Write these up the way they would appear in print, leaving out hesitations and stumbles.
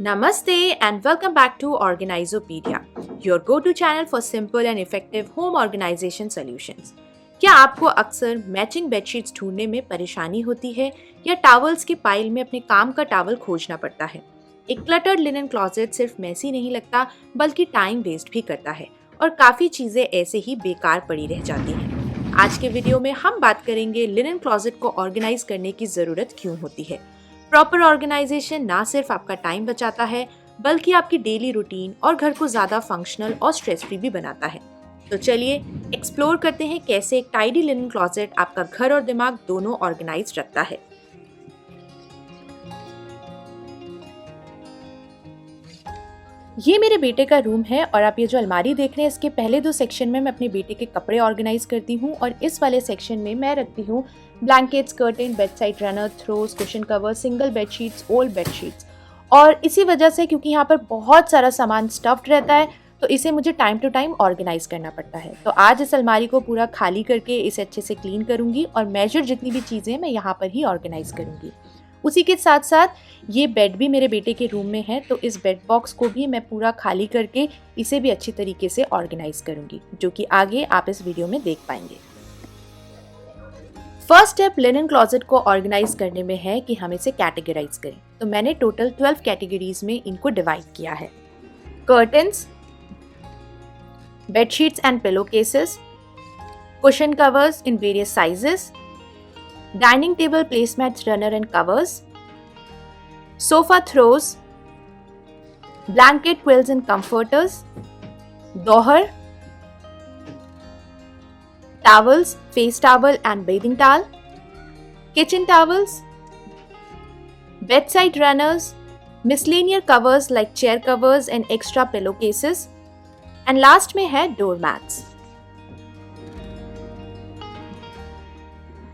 Namaste and welcome back to Organizopedia, your go-to channel for simple and effective home organization solutions. क्या आपको अक्सर matching bedsheets ढूंढने में परेशानी होती है या टॉवल्स की पाइल में अपने काम का टॉवल खोजना पड़ता है? एक क्लटर्ड लिनन क्लॉजेट सिर्फ मैसी नहीं लगता बल्कि टाइम वेस्ट भी करता है और काफ़ी चीज़ें ऐसे ही बेकार पड़ी रह जाती हैं। आज के वीडियो में हम बात करेंगे लिनन क्लॉजेट को ऑर्गेनाइज करने की ज़रूरत क्यों होती है। प्रॉपर ऑर्गेनाइजेशन ना सिर्फ आपका टाइम बचाता है बल्कि आपकी डेली रूटीन और घर को ज़्यादा फंक्शनल और स्ट्रेस फ्री भी बनाता है। तो चलिए एक्सप्लोर करते हैं कैसे एक टाइडी लिनन क्लॉजेट आपका घर और दिमाग दोनों ऑर्गेनाइज रखता है। ये मेरे बेटे का रूम है और आप ये जो अलमारी देख रहे हैं इसके पहले दो सेक्शन में मैं अपने बेटे के कपड़े ऑर्गेनाइज करती हूँ और इस वाले सेक्शन में मैं रखती हूँ blankets, curtain, bed side runner, throws, cushion cover, single bedsheets, old bedsheets. और इसी वजह से क्योंकि यहाँ पर बहुत सारा सामान स्टफ्ड रहता है तो इसे मुझे टाइम टू टाइम ऑर्गेनाइज करना पड़ता है। तो आज इस अलमारी को पूरा खाली करके इसे अच्छे से क्लीन करूँगी और मेजर जितनी भी चीज़ें मैं यहाँ पर ही ऑर्गेनाइज करूँगी। उसी के साथ साथ ये बेड भी मेरे बेटे के रूम में है तो इस बेड बॉक्स को भी मैं पूरा खाली करके इसे भी अच्छी तरीके से ऑर्गेनाइज करूँगी, जो कि आगे आप इस वीडियो में देख पाएंगे। फर्स्ट स्टेप लिनन क्लॉजेट को ऑर्गेनाइज करने में है कि हम इसे कैटेगराइज करें। तो मैंने टोटल 12 कैटेगरीज में इनको डिवाइड किया है। Curtains, bedsheets and pillow cases, cushion covers in various sizes, dining table placemats runner and covers, sofa throws, blanket quills and comforters, dohar, towels, face towel and bathing towel, kitchen towels, bedside runners, miscellaneous covers like chair covers and extra pillowcases, and last में है doormats।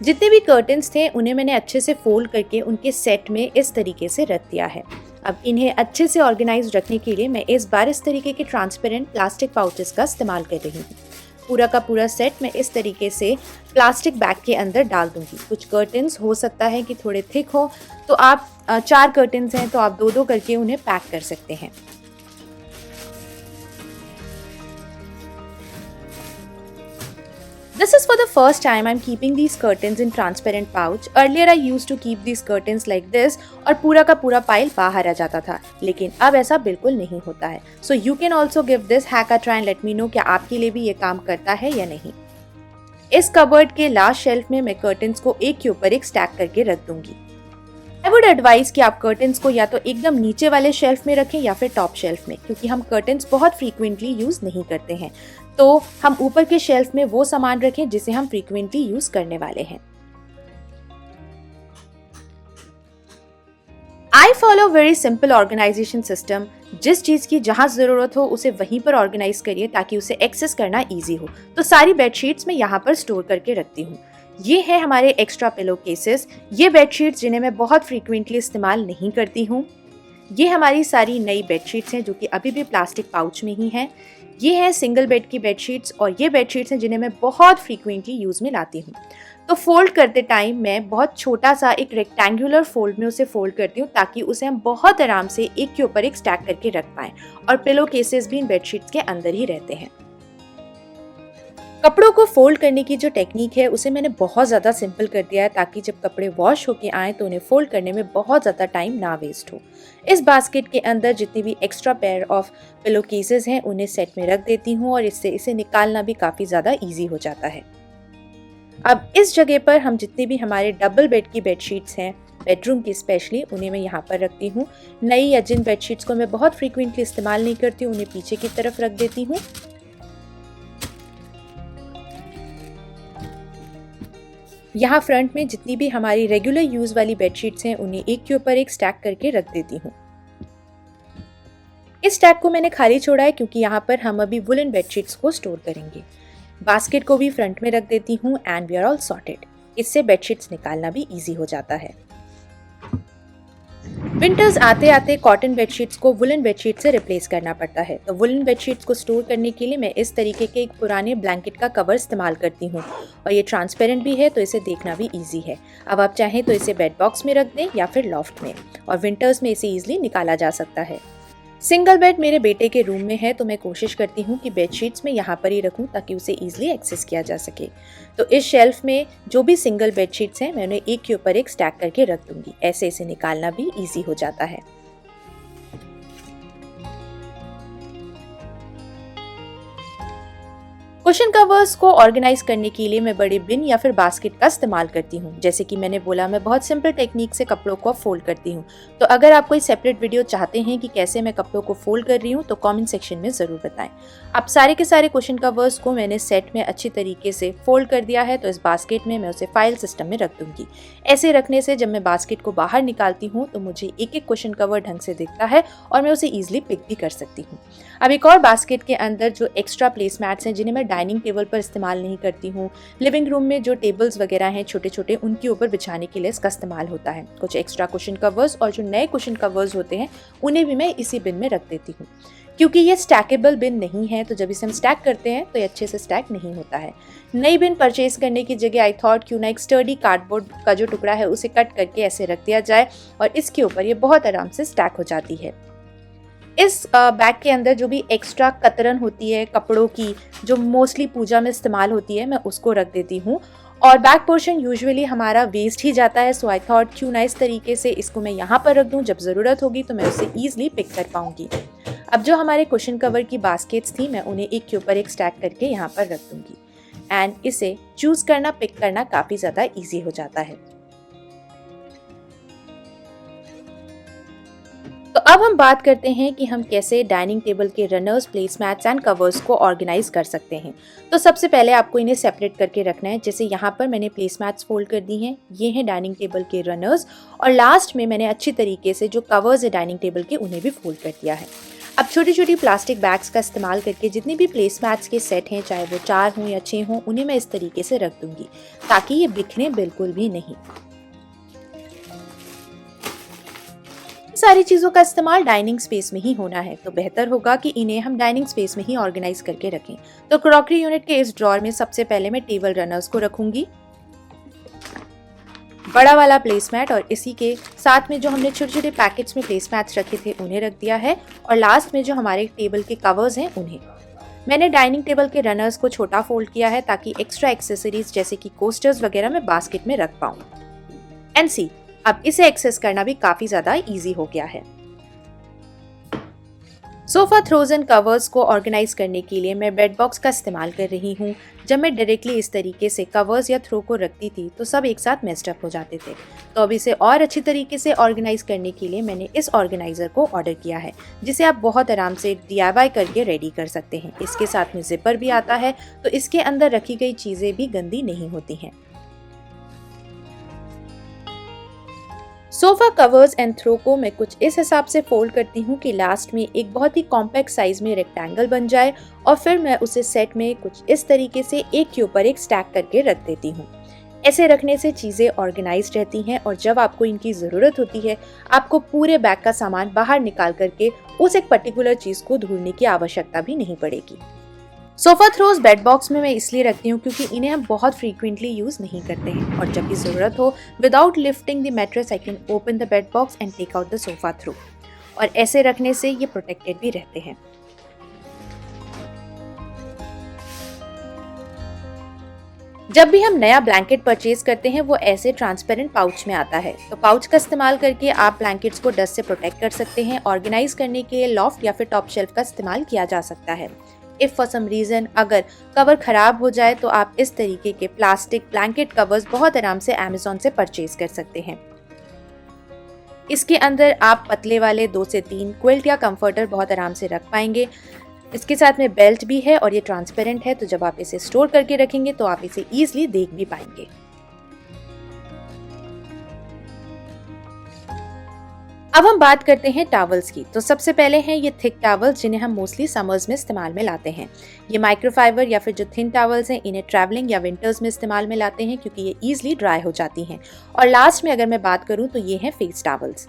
जितने भी curtains थे उन्हें मैंने अच्छे से fold करके उनके सेट में इस तरीके से रख दिया है। अब इन्हें अच्छे से ऑर्गेनाइज रखने के लिए मैं इस बार इस तरीके के ट्रांसपेरेंट प्लास्टिक पाउचेस का इस्तेमाल कर रही हूँ। पूरा का पूरा सेट मैं इस तरीके से प्लास्टिक बैग के अंदर डाल दूंगी। कुछ कर्टन्स हो सकता है कि थोड़े थिक हो तो आप 4 कर्टन्स हैं तो आप 2-2 करके उन्हें पैक कर सकते हैं। This is for the first time I'm keeping these curtains in transparent pouch. Earlier I used to keep these curtains like this और पूरा का पूरा पाइल बाहर आ जाता था, लेकिन अब ऐसा बिल्कुल नहीं होता है। So you can also give this hack a try and let me know क्या आपके लिए भी ये काम करता है या नहीं। इस कबर्ड के लास्ट शेल्फ में मैं कर्टन्स को एक के ऊपर एक स्टैक करके रख दूंगी। I would advise कि आप कर्टन्स को या तो एकदम नीचे वाले शेल्फ में रखें या फिर टॉप शेल्फ में, क्योंकि हम कर्टन्स बहुत फ्रीक्वेंटली यूज नहीं करते हैं। तो हम ऊपर के शेल्फ में वो सामान रखें जिसे हम फ्रीक्वेंटली यूज करने वाले हैं। I follow very simple organization system। जिस चीज की जहां जरूरत हो उसे वहीं पर ऑर्गेनाइज करिए ताकि उसे एक्सेस करना इजी हो। तो सारी बेडशीट्स मैं यहाँ पर स्टोर करके रखती हूँ। ये है हमारे एक्स्ट्रा पिलो केसेस, ये बेडशीट्स जिन्हें मैं बहुत फ्रीक्वेंटली इस्तेमाल नहीं करती हूँ। ये हमारी सारी नई बेडशीट्स हैं जो कि अभी भी प्लास्टिक पाउच में ही हैं। ये है सिंगल बेड की बेडशीट्स और ये बेडशीट्स हैं जिन्हें मैं बहुत फ्रीक्वेंटली यूज़ में लाती हूँ। तो फोल्ड करते टाइम मैं बहुत छोटा सा एक रेक्टेंगुलर फोल्ड में उसे फोल्ड करती हूँ ताकि उसे हम बहुत आराम से एक के ऊपर एक स्टैक करके रख पाएं और पिलो केसेस भी इन बेडशीट्स के अंदर ही रहते हैं। कपड़ों को फोल्ड करने की जो टेक्निक है उसे मैंने बहुत ज़्यादा सिंपल कर दिया है ताकि जब कपड़े वॉश होके आए तो उन्हें फोल्ड करने में बहुत ज़्यादा टाइम ना वेस्ट हो। इस बास्केट के अंदर जितनी भी extra pair of pillow cases हैं उन्हें सेट में रख देती हूँ और इससे इसे निकालना भी काफ़ी ज़्यादा ईजी हो जाता है। अब इस जगह पर हम जितने भी हमारे डबल बेड की बेडशीट्स हैं बेडरूम की स्पेशली, उन्हें मैं यहाँ पर रखती हूँ। नई या जिन बेडशीट्स को मैं बहुत फ्रीक्वेंटली इस्तेमाल नहीं करती हूँ उन्हें पीछे की तरफ रख देती हूँ। यहाँ फ्रंट में जितनी भी हमारी रेगुलर यूज वाली बेडशीट्स हैं उन्हें एक के ऊपर एक स्टैक करके रख देती हूँ। इस स्टैक को मैंने खाली छोड़ा है क्योंकि यहाँ पर हम अभी वुलन बेडशीट्स को स्टोर करेंगे। बास्केट को भी फ्रंट में रख देती हूँ and we are all sorted. इससे बेडशीट्स निकालना भी इजी हो जाता है। विंटर्स आते आते कॉटन बेडशीट्स को वुलन बेडशीट से रिप्लेस करना पड़ता है, तो वुलन बेडशीट्स को स्टोर करने के लिए मैं इस तरीके के एक पुराने ब्लैंकेट का कवर इस्तेमाल करती हूँ और ये ट्रांसपेरेंट भी है तो इसे देखना भी इजी है। अब आप चाहें तो इसे बेड बॉक्स में रख दें या फिर लॉफ्ट में, और विंटर्स में इसे ईजिली निकाला जा सकता है। सिंगल बेड मेरे बेटे के रूम में है तो मैं कोशिश करती हूँ कि बेडशीट्स में यहाँ पर ही रखूँ ताकि उसे ईजिली एक्सेस किया जा सके। तो इस शेल्फ में जो भी सिंगल बेडशीट्स हैं मैं उन्हें एक के ऊपर एक स्टैक करके रख दूंगी, ऐसे इसे निकालना भी ईजी हो जाता है। कुशन कवर्स को ऑर्गेनाइज करने के लिए मैं बड़े बिन या फिर बास्केट का इस्तेमाल करती हूँ। जैसे कि मैंने बोला, मैं बहुत सिंपल टेक्निक से कपड़ों को फोल्ड करती हूँ। तो अगर आप कोई सेपरेट वीडियो चाहते हैं कि कैसे मैं कपड़ों को फोल्ड कर रही हूँ तो कमेंट सेक्शन में ज़रूर बताएं। अब सारे के सारे कुशन कवर्स को मैंने सेट में अच्छी तरीके से फोल्ड कर दिया है, तो इस बास्केट में मैं उसे फाइल सिस्टम में रख दूंगी। ऐसे रखने से जब मैं बास्केट को बाहर निकालती हूँ तो मुझे एक एक कुशन कवर ढंग से दिखता है और मैं उसे ईजिली पिक भी कर सकती हूँ। अब एक और बास्केट के अंदर जो एक्स्ट्रा प्लेस मैट्स हैं जिन्हें मैं डाइनिंग टेबल पर इस्तेमाल नहीं करती हूँ, लिविंग रूम में जो टेबल्स वगैरह हैं छोटे छोटे, उनके ऊपर बिछाने के लिए इसका इस्तेमाल होता है। कुछ एक्स्ट्रा कुशन कवर्स और जो नए कुशन कवर्स होते हैं उन्हें भी मैं इसी बिन में रख देती हूँ। क्योंकि ये स्टैकेबल बिन नहीं है तो जब इसे हम स्टैक करते हैं तो ये अच्छे से स्टैक नहीं होता है। नई बिन परचेज करने की जगह आई थॉट क्यों ना एक स्टर्डी कार्डबोर्ड का जो टुकड़ा है उसे कट करके ऐसे रख दिया जाए और इसके ऊपर ये बहुत आराम से स्टैक हो जाती है। इस बैग के अंदर जो भी एक्स्ट्रा कतरन होती है कपड़ों की, जो मोस्टली पूजा में इस्तेमाल होती है, मैं उसको रख देती हूँ। और बैक पोर्शन यूजुअली हमारा वेस्ट ही जाता है, सो आई थॉट क्यों ना इस तरीके से इसको मैं यहाँ पर रख दूँ, जब ज़रूरत होगी तो मैं उसे ईजिली पिक कर पाऊँगी। अब जो हमारे कुशन कवर की बास्केट्स थी मैं उन्हें एक के ऊपर एक स्टैक करके यहाँ पर रख दूँगी एंड इसे चूज़ करना, पिक करना काफ़ी ज़्यादा ईजी हो जाता है। तो अब हम बात करते हैं कि हम कैसे डाइनिंग टेबल के रनर्स, प्लेसमैट्स एंड कवर्स को ऑर्गेनाइज कर सकते हैं। तो सबसे पहले आपको इन्हें सेपरेट करके रखना है। जैसे यहाँ पर मैंने प्लेसमैट्स फोल्ड कर दी हैं, ये हैं डाइनिंग टेबल के रनर्स, और लास्ट में मैंने अच्छी तरीके से जो कवर्स है डाइनिंग टेबल के उन्हें भी फोल्ड कर दिया है। अब छोटी छोटी प्लास्टिक बैग्स का इस्तेमाल करके जितने भी प्लेसमैट्स के सेट हैं, चाहे वो 4 हों या 6 हों, उन्हें मैं इस तरीके से रख दूंगी ताकि ये बिखरें बिल्कुल भी नहीं। सारी चीजों का इस्तेमाल डाइनिंग स्पेस में ही होना है, तो बेहतर होगा कि इन्हें हम डाइनिंग स्पेस में ही ऑर्गेनाइज करके रखें। तो क्रॉकरी यूनिट के इस ड्रॉर में सबसे पहले मैं टेबल रनर्स को रखूंगी, बड़ा वाला प्लेसमैट, और इसी के साथ में जो हमने छोटे छोटे पैकेट्स में प्लेसमैट्स रखे थे उन्हें रख दिया है, और लास्ट में जो हमारे टेबल के कवर्स हैं उन्हें। मैंने डाइनिंग टेबल के रनर्स को छोटा फोल्ड किया है ताकि एक्स्ट्रा एक्सेसरीज जैसे कि कोस्टर्स वगैरह मैं बास्केट में रख पाऊँ। एंड सी, अब इसे एक्सेस करना भी काफी ज्यादा इजी हो गया है। सोफा थ्रोज एंड कवर्स को ऑर्गेनाइज करने के लिए मैं बेड बॉक्स का इस्तेमाल कर रही हूँ। जब मैं डायरेक्टली इस तरीके से कवर्स या थ्रो को रखती थी तो सब एक साथ मेस्ड अप हो जाते थे, तो अब इसे और अच्छी तरीके से ऑर्गेनाइज करने के लिए मैंने इस ऑर्गेनाइजर को ऑर्डर किया है, जिसे आप बहुत आराम से DIY करके रेडी कर सकते हैं। इसके साथ में जिपर भी आता है, तो इसके अंदर रखी गई चीजें भी गंदी नहीं होती हैं। सोफा कवर्स एंड थ्रो को मैं कुछ इस हिसाब से फोल्ड करती हूँ कि लास्ट में एक बहुत ही कॉम्पैक्ट साइज में रेक्टेंगल बन जाए, और फिर मैं उसे सेट में कुछ इस तरीके से एक के ऊपर एक स्टैक करके रख देती हूँ। ऐसे रखने से चीज़ें ऑर्गेनाइज्ड रहती हैं और जब आपको इनकी ज़रूरत होती है आपको पूरे बैग का सामान बाहर निकाल करके उस एक पर्टिकुलर चीज़ को ढूंढने की आवश्यकता भी नहीं पड़ेगी। सोफा थ्रोज बेड बॉक्स में मैं इसलिए रखती हूँ क्योंकि इन्हें हम बहुत फ्रीक्वेंटली यूज नहीं करते हैं, और जब भी जरूरत हो without lifting the mattress I can open the bed box and take out the sofa throw, और ऐसे रखने से ये प्रोटेक्टेड भी रहते हैं। जब भी हम नया ब्लैंकेट परचेज करते हैं वो ऐसे ट्रांसपेरेंट पाउच में आता है, तो पाउच का इस्तेमाल करके आप ब्लैंकेट्स को डस्ट से प्रोटेक्ट कर सकते हैं। ऑर्गेनाइज करने के लिए लॉफ्ट या फिर टॉप शेल्फ का इस्तेमाल किया जा सकता है। इफ फॉर सम रीजन अगर कवर खराब हो जाए तो आप इस तरीके के प्लास्टिक ब्लैंकेट कवर्स बहुत आराम से अमेज़न से परचेज कर सकते हैं। इसके अंदर आप पतले वाले 2 से 3 क्विल्ट या कंफर्टर बहुत आराम से रख पाएंगे। इसके साथ में बेल्ट भी है और ये ट्रांसपेरेंट है, तो जब आप इसे स्टोर करके रखेंगे तो आप इसे ईजिली देख भी पाएंगे। अब हम बात करते हैं टॉवल्स की। तो सबसे पहले हैं ये थिक टॉवल्स, जिन्हें हम मोस्टली समर्स में इस्तेमाल में लाते हैं। ये माइक्रोफाइबर या फिर जो थिन टॉवल्स हैं इन्हें ट्रैवलिंग या विंटर्स में इस्तेमाल में लाते हैं क्योंकि ये ईजिली ड्राई हो जाती हैं। और लास्ट में अगर मैं बात करूं तो ये हैं फेस टॉवल्स।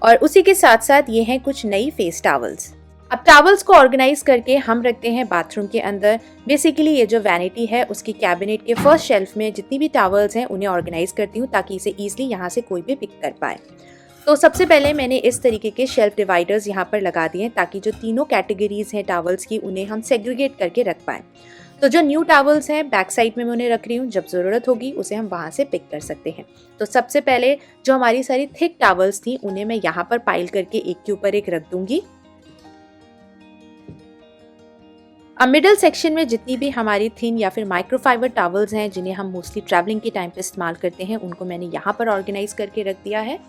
और उसी के साथ साथ ये हैं कुछ नई फेस टॉवल्स। अब टॉवल्स को ऑर्गेनाइज करके हम रखते हैं बाथरूम के अंदर। बेसिकली ये जो वैनिटी है उसकी कैबिनेट के फर्स्ट शेल्फ में जितनी भी टॉवल्स हैं उन्हें ऑर्गेनाइज करती हूँ ताकि इसे ईजिली यहाँ से कोई भी पिक कर पाए। तो सबसे पहले मैंने इस तरीके के शेल्फ डिवाइडर्स यहाँ पर लगा दिए हैं ताकि जो तीनों कैटेगरीज हैं टॉवल्स की उन्हें हम सेग्रीगेट करके रख पाएँ। तो जो न्यू टॉवल्स हैं बैक साइड में मैं उन्हें रख रही हूँ, जब ज़रूरत होगी उसे हम वहाँ से पिक कर सकते हैं। तो सबसे पहले जो हमारी सारी थिक टॉवल्स थी उन्हें मैं यहाँ पर पाइल करके एक के ऊपर एक रख दूंगी। अब मिडिल सेक्शन में जितनी भी हमारी थिन या फिर माइक्रोफाइबर टॉवल्स हैं जिन्हें हम मोस्टली ट्रैवलिंग के टाइम पे इस्तेमाल करते हैं उनको मैंने यहाँ पर ऑर्गेनाइज करके रख दिया है।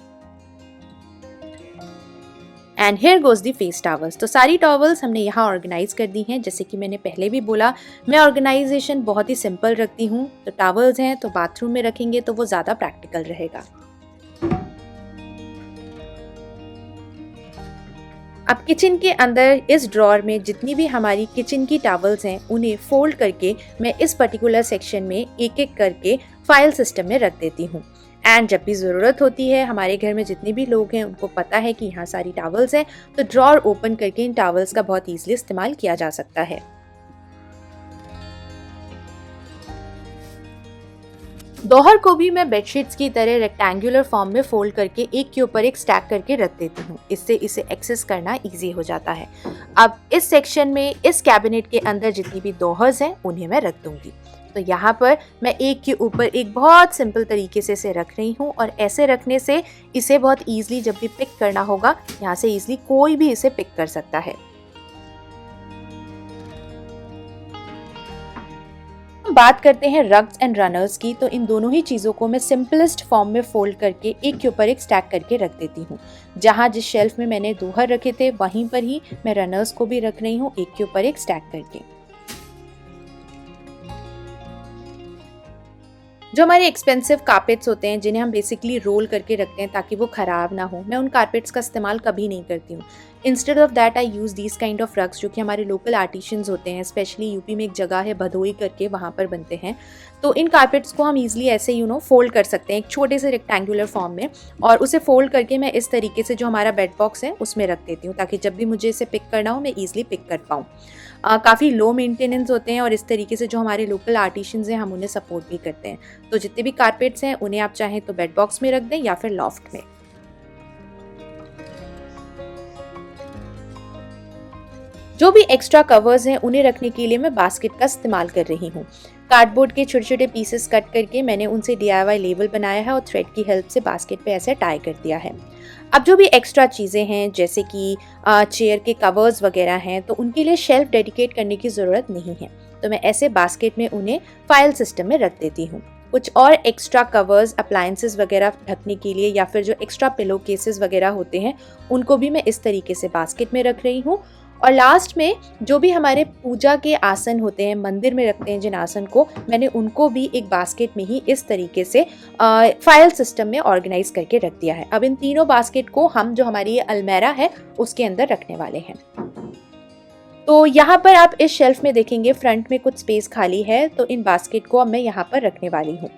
And hair goes the face towels. तो सारी टॉवल्स हमने यहाँ ऑर्गेनाइज कर दी हैं। जैसे कि मैंने पहले भी बोला, मैं ऑर्गेनाइजेशन बहुत ही सिंपल रखती हूँ। तो टॉवल्स हैं तो बाथरूम में रखेंगे तो वो ज़्यादा प्रैक्टिकल रहेगा। अब किचन के अंदर इस ड्रॉर में जितनी भी हमारी किचन की टॉवल्स हैं उन्हें फोल्ड करके मैं इस पर्टिकुलर सेक्शन में एक एक करके फाइल सिस्टम में रख देती हूँ। एंड जब भी ज़रूरत होती है, हमारे घर में जितने भी लोग हैं उनको पता है कि यहाँ सारी टॉवल्स हैं, तो ड्रॉर ओपन करके इन टॉवल्स का बहुत ईजिली इस्तेमाल किया जा सकता है। दोहर को भी मैं बेडशीट्स की तरह रेक्टेंगुलर फॉर्म में फोल्ड करके एक के ऊपर एक स्टैक करके रख देती हूँ। इससे इसे एक्सेस करना इजी हो जाता है। अब इस सेक्शन में इस कैबिनेट के अंदर जितनी भी दोहर्स हैं उन्हें मैं रख दूंगी। तो यहाँ पर मैं एक के ऊपर एक बहुत सिंपल तरीके से इसे रख रही हूँ और ऐसे रखने से इसे बहुत ईजिली जब भी पिक करना होगा यहाँ से ईजिली कोई भी इसे पिक कर सकता है। बात करते हैं रग्स एंड रनर्स की। तो इन दोनों ही चीज़ों को मैं सिंपलेस्ट फॉर्म में फोल्ड करके एक के ऊपर एक स्टैक करके रख देती हूँ। जहाँ जिस शेल्फ में मैंने दोहर रखे थे वहीं पर ही मैं रनर्स को भी रख रही हूँ एक के ऊपर एक स्टैक करके। जो हमारे एक्सपेंसिव कारपेट्स होते हैं जिन्हें हम बेसिकली रोल करके रखते हैं ताकि वो ख़राब ना हो, मैं उन कारपेट्स का इस्तेमाल कभी नहीं करती हूँ। Instead of that I use these kind of rugs जो कि हमारे लोकल आर्टिशंस होते हैं। स्पेशली यूपी में एक जगह है भदोई करके, वहाँ पर बनते हैं। तो इन कारपेट्स को हम ईजिली ऐसे फोल्ड कर सकते हैं एक छोटे से रेक्टेंगुलर फॉर्म में, और उसे फोल्ड करके मैं इस तरीके से जो हमारा बेड बॉक्स है उसमें रख देती हूँ ताकि जब भी मुझे इसे पिक करना हो मैं ईजिली पिक कर पाऊँ। काफ़ी लो मेंटेनेंस होते हैं और इस तरीके से जो हमारे लोकल आर्टिशंस हैं हम उन्हें सपोर्ट भी करते हैं। तो जितने भी कारपेट्स हैं उन्हें आप चाहें तो बेड बॉक्स में रख दें या फिर लॉफ्ट में। जो भी एक्स्ट्रा कवर्स हैं उन्हें रखने के लिए मैं बास्केट का इस्तेमाल कर रही हूँ। कार्डबोर्ड के छोटे छोटे पीसेस कट करके मैंने उनसे DIY लेबल बनाया है और थ्रेड की हेल्प से बास्केट पे ऐसे टाई कर दिया है। अब जो भी एक्स्ट्रा चीज़ें हैं जैसे कि चेयर के कवर्स वगैरह हैं तो उनके लिए शेल्फ डेडिकेट करने की ज़रूरत नहीं है। तो मैं ऐसे बास्केट में उन्हें फाइल सिस्टम में रख देती हूँ। कुछ और एक्स्ट्रा कवर्स अप्लायंसेस वगैरह ढकने के लिए या फिर जो एक्स्ट्रा पिलो केसेस वगैरह होते हैं उनको भी मैं इस तरीके से बास्केट में रख रही हूँ। और लास्ट में जो भी हमारे पूजा के आसन होते हैं, मंदिर में रखते हैं जिन आसन को, मैंने उनको भी एक बास्केट में ही इस तरीके से फाइल सिस्टम में ऑर्गेनाइज करके रख दिया है। अब इन तीनों बास्केट को हम जो हमारी ये अलमीरा है उसके अंदर रखने वाले हैं। तो यहाँ पर आप इस शेल्फ में देखेंगे फ्रंट में कुछ स्पेस खाली है, तो इन बास्केट को अब मैं यहाँ पर रखने वाली हूँ।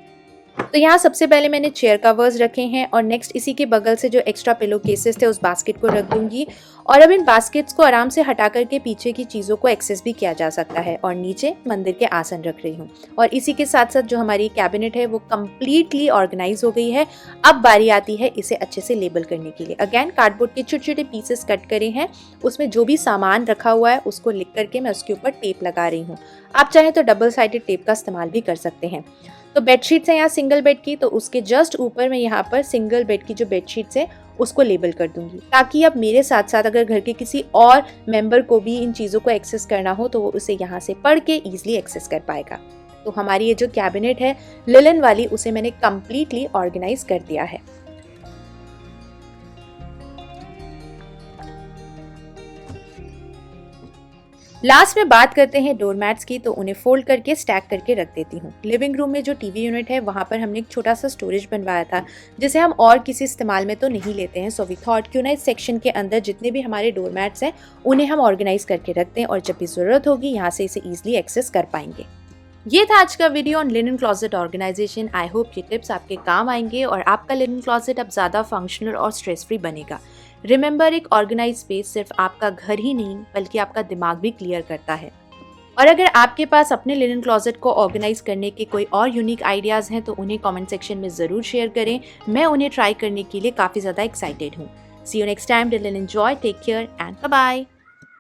तो यहाँ सबसे पहले मैंने चेयर कवर्स रखे हैं और नेक्स्ट इसी के बगल से जो एक्स्ट्रा पिलो केसेस थे उस बास्केट को रख दूंगी। और अब इन बास्केट्स को आराम से हटा करके पीछे की चीज़ों को एक्सेस भी किया जा सकता है। और नीचे मंदिर के आसन रख रही हूँ और इसी के साथ साथ जो हमारी कैबिनेट है वो कम्प्लीटली ऑर्गेनाइज हो गई है। अब बारी आती है इसे अच्छे से लेबल करने के लिए। अगेन कार्डबोर्ड के छोटे छोटे पीसेस कट करे हैं, उसमें जो भी सामान रखा हुआ है उसको लिख करके मैं उसके ऊपर टेप लगा रही हूँ। आप चाहें तो डबल साइडेड टेप का इस्तेमाल भी कर सकते हैं। तो बेडशीट्स हैं यहाँ सिंगल बेड की, तो उसके जस्ट ऊपर मैं यहाँ पर सिंगल बेड की जो बेडशीट्स हैं उसको लेबल कर दूंगी ताकि अब मेरे साथ साथ अगर घर के किसी और मेंबर को भी इन चीज़ों को एक्सेस करना हो तो वो उसे यहाँ से पढ़ के ईजिली एक्सेस कर पाएगा। तो हमारी ये जो कैबिनेट है लिनन वाली, उसे मैंने कम्प्लीटली ऑर्गेनाइज कर दिया है। लास्ट में बात करते हैं डोरमैट्स की, तो उन्हें फोल्ड करके स्टैक करके रख देती हूँ। लिविंग रूम में जो टीवी यूनिट है वहाँ पर हमने एक छोटा सा स्टोरेज बनवाया था जिसे हम और किसी इस्तेमाल में तो नहीं लेते हैं। सो वी थॉट क्यों ना इस सेक्शन के अंदर जितने भी हमारे डोरमैट्स हैं उन्हें हम ऑर्गेनाइज करके रखते हैं और जब भी ज़रूरत होगी यहाँ से इसे ईजिली एक्सेस कर पाएंगे। ये था आज का video on linen closet organisation. I hope ये टिप्स आपके काम आएंगे और आपका लिनन क्लॉजेट अब ज़्यादा फंक्शनल और स्ट्रेस फ्री बनेगा। रिमेंबर, एक ऑर्गेनाइज स्पेस सिर्फ आपका घर ही नहीं बल्कि आपका दिमाग भी क्लियर करता है। और अगर आपके पास अपने लिनन क्लोजेट को ऑर्गेनाइज करने के कोई और यूनिक आइडियाज़ हैं तो उन्हें कमेंट सेक्शन में ज़रूर शेयर करें। मैं उन्हें ट्राई करने के लिए काफ़ी ज़्यादा एक्साइटेड हूँ। See you next time, till then enjoy, take care and bye bye.